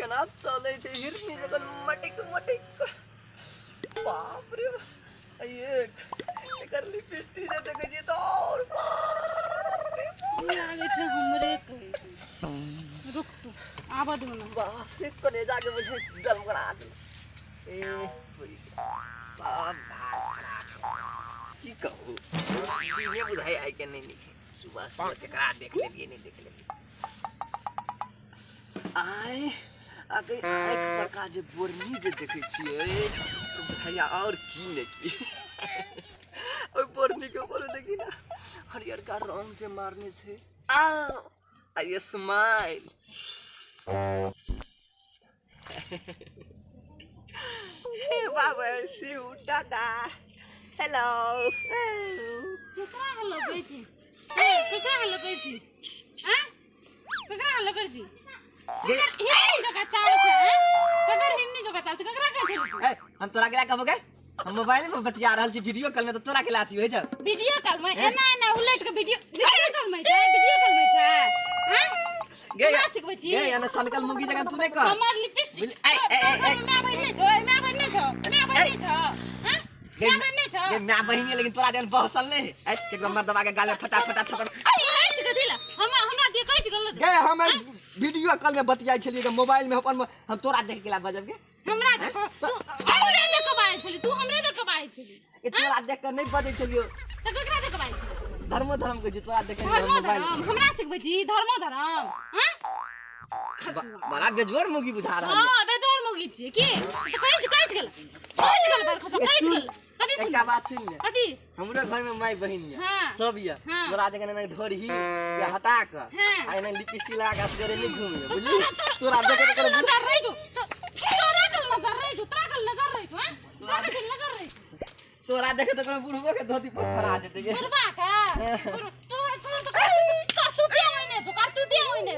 केना चले छे हिरनी जगन मटिक बाप रे एक एकर लिपस्टिक जे देखे छी तो और लागे छे हमरे कहै छी रुक तू आबा दो ना बाप रे कने जाके बुझे गलगड़ा दे ए पूरी सब की कहूं ये बुझाई आई के नहीं लिखे सुबह सुबह केकरा देख लेलिए नहीं देख लेलिए आए आगे आँख बड़का जे बोरनी जे देखे छिए तो बुझाइया और की ने की ओइ बोरनी के ऊपर देखी ना हरियर का रंग जे मारने छे आ आई स्माइल हे बाबा सिउ टाटा हेलो केकरा हेलो कहै छी ए केकरा हेलो कहै छी हैं केकरा हेलो कर छी हिन्नी जगह चाल छे ककर हिन्नी जगह चाल छे केकरा कहै छी ए हम तोरा केला कहबो के हम मोबाइल में बतिया रहल छी वीडियो कॉल में तो तोरा केला आती होय छ वीडियो कॉल में एना उलट के वीडियो कॉल में छै हैं गे सिखबै छी गे याने सनकल मुगी जगह तू नहीं कर हमर लिपस्टिक ए मैं बहिने छो हैं मैं बहिने छ गे मैं बहिनी लेकिन तोरा जन बहसल नहीं है एक नंबर दबा के गाल में फटाफट थप्पड़ हमरा दिए कहै छी गलत गे हम वीडियो कॉल में बतियाई छलिए के मोबाइल में अपन हम तोरा देख केला बजब के हमरा देखो हमरे देख के बाजै छली तू हमरे देख के बाजै छली ए तोरा देख के नहीं बजै छलियो त केकरा देख के बाजै छली धर्म के जे तोरा देख के मोबाइल हमरा सिखबै छी धर्म हैं बड़ा बेजोर मुगी बुझा रहा हां बेजोर मुगी छी की तो कहै छी गल बार खसा कहै छी गल कथि सुन एकटा बात सुन ले कथि हमरो घर में माई बहिन है सब ये हाँ। तोरा जगह नहीं धोरी या हटा के आ नहीं लिपस्टिक लगा के करे नहीं घूमे बुझली तोरा देख के करे नजर रही जो तोरा कल नजर रही जो तोरा कल नजर रही जो हैं तोरा कल नजर रही तोरा देखे तो करे बुढ़बो के धोती पर फरा देते के बुढ़बा का तू करतू दिया होइने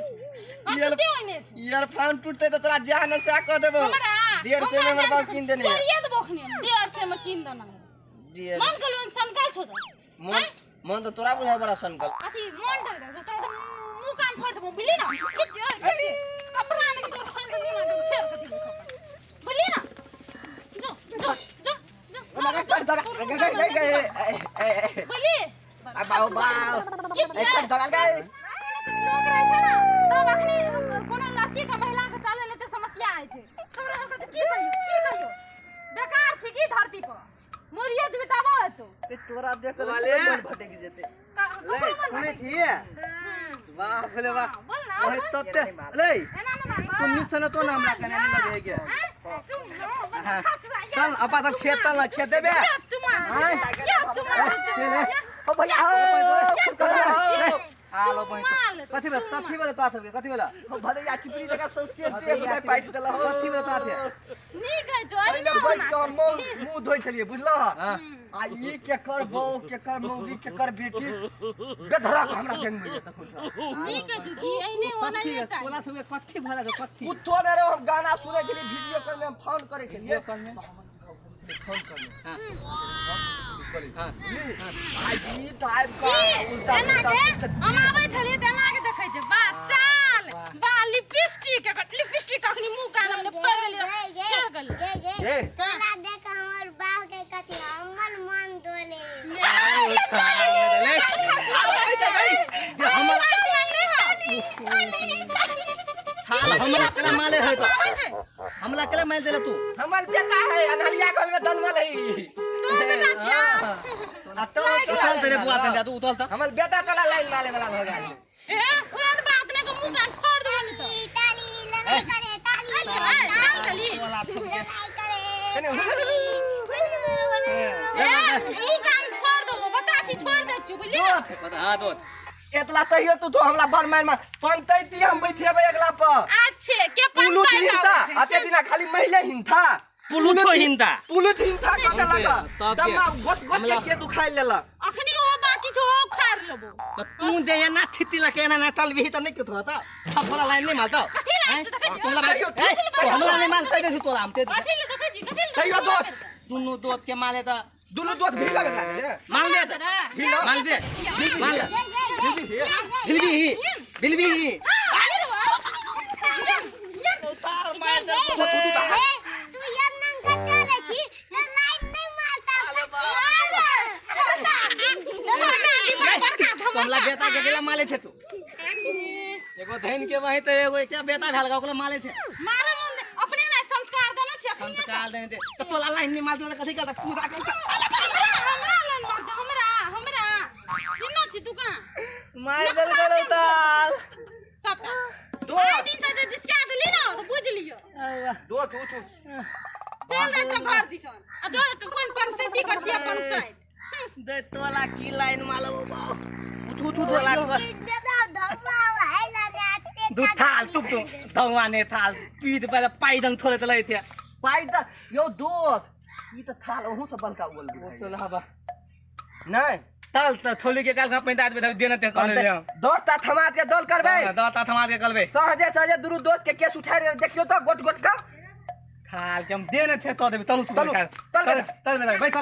ईयरफोन टूटते तो तोरा जान से कह देबो 150 में हमर बाप किन देने करिया देबो खने 150 में किन देना मन कलवन सनकल छो मन तो तोरा बुझा बड़ा सनकल अथी मन डर तोरा तो मुंह कान फोड़ देबो बुझली ना खिच कपड़ा ने तो खान दे ना फेर कथि बुझली ना जो लगा कर दगा बुझली बाऊ एक कर दगा गए लोग रहे छ ना तब अखनी कोनो लड़की के महिला के चले ले त समस्या आइ छै तोरा हम की कहियो बेकार छी की धरती पर मोरिया जे बताबो हेतौ ए तोरा देख के मन भटक जेते ले सुने थी वाह भले वाह ओए तते ले तू निछन तो नाम ला कने नहीं लगे के चल अपा तक खेत देबे हां ओ भैया हो आलो भाई कथि बोले तात के कथि बोला भले या चिपरी जगह सोसियल ते बुझाय पाइट देला हो कथि बोले तात है नीक है जो आई ना बैठ के मुंह धोइ छलिए बुझलो आ ई के कर बौ के कर मौगी के कर बेटी बेधरा हमरा गंग में त खुश नीक है जो की एने होना ही चाहिए तोला सबके कथि भला के कथि कुत्तो ने रे हम गाना सुने के लिए वीडियो कॉल में फोन करे के लिए फोन कर हां हां आई टाइप का उल्टा हम आबै छलिए तेना के देखै छै बा चाल बा लिपस्टिक अखनी मुंह कान में पड़ गेल ये तोरा देख हमर बाप के कथि हमर मन डोले हमला केला माले है तो हमला केला माल देला तू हमल बेटा है अनहलिया कल में दलमल है तो बेटा जा तो चल तेरे बुआ तन तू उतल त हमल बेटा तला लाइन माले वाला हो गया ए ओन बात ने को मुंह कान फोड़ दो न तो ताली लगे करे ताली वाला थम के करे मुंह कान फोड़ दो बच्चा छी छोड़ दे छु बुझली हां दोत एतला तहियो तू तो हमरा बर मार में पंतैती हम बैठेबे अगला पर अच्छे के पुलुत हिंता अते दिना खाली महिले हिंता पुलुत हिंता कते लगा दमा गोत के तू खाइ लेला अखनी ओ बाकी छो खार लेबो तू दे ना थितिला केना ना तलबी त नहीं कथो त थपरा लाइन नहीं मालता कथि लाइन से देखै छी हमरा नहीं मानतै दे तोरा हम ते कथि ले देखै छी तैयो दोस्त दुनु दोस्त के माले त दुनु दोस्त भिड़ लगे माल दे माल दे माल बिलबी तू ये नंगा चले छी तो लाइन नहीं मारता कमला बेटा के गेला माले थे तू एगो धन के वही तो एगो क्या बेटा भेल गा ओकला माले थे मारे मुंडे अपने ना संस्कार देना छी अपने संस्कार देने थे तो तोला लाइन नहीं मारते तो कथी करता पूरा करता हमरा लाइन मार दे हमरा चिन्नो छी तू का मार दे ताल सबटा दो दिन से जिसका दिली ना तो बुझ लियो दो तू चल रे तो घर दिसन आ जो कोन पंचायती कर छी पंचायत दे तोला की लाइन मालो बाऊ तू तोला दादा धम्मा है लगा दू थाल तुप तू धवा ने थाल पीत पहले पाइदन थोड़े तो लई थे पाई द यो दोस्त ई त थाल ओहु से बड़का बोल तोला हबा नहीं ताल तो थोली के काल का 45 में देना ते कर ले दोस्त ता थमा के दल करबे दाता थमा के कलबे सहजे दुरु दोस्त के केस उठा रे देखियो तो गोट का थाल के हम देने थे तो देबे चल तू चल चल बैठ